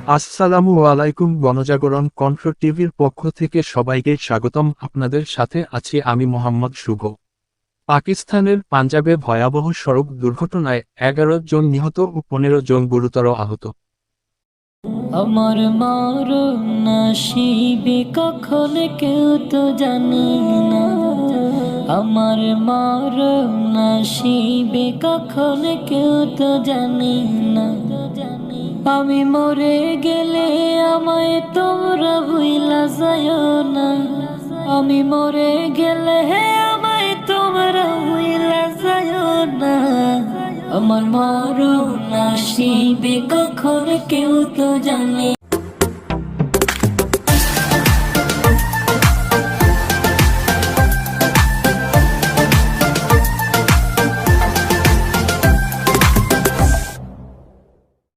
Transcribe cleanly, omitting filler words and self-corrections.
আসসালামু আলাইকুম। গণজাগরণ কণ্ঠ টিভির পক্ষ থেকে সবাইকে স্বাগতম। আপনাদের সাথে আছি আমি মোহাম্মদ শুভ। পাকিস্তানের পাঞ্জাবে ভয়াবহ সড়ক দুর্ঘটনায় 11 জন নিহত ও 15 জন গুরুতর আহত। আমার মরণ নসিবে কখন কেউ তো জানে না। আমার মরণ নসিবে কখন কেউ তো জানে না। আমি মরে গেলে আমায় তোমরা ভুইলা যাও না। আমি মরে গেলে আমায় তোমরা ভুইলা যাও না। আমার মরণ নসিবে কখন কেউ তো জানে